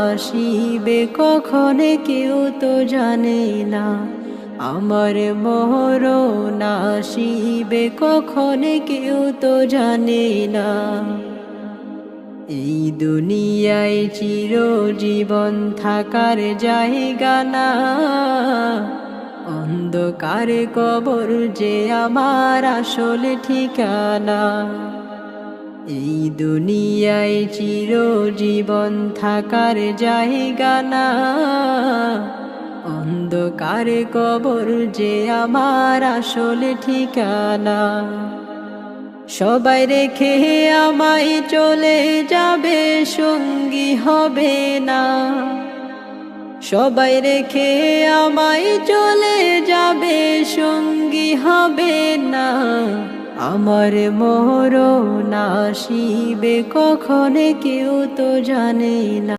আসিবে কখনে কেউ তো জানে না, আমার মরণ আসিবে কখনে কেউ তো জানে না। এই দুনিয়ায় চিরজীবন থাকার জায়গা না, অন্ধকারে কবর যে আমার আসল ঠিকানা। এই দুনিয়ায় চিরজীবন থাকার জায়গা না, অন্ধকারে কবর যে আমার আসল ঠিকানা। সবাই রেখে আমায় চলে যাবে, সঙ্গী হবে না। সবাই রেখে আমায় চলে যাবে, সঙ্গী হবে না। আমার মরণ আসিবে কখনে কেউ তো জানে না।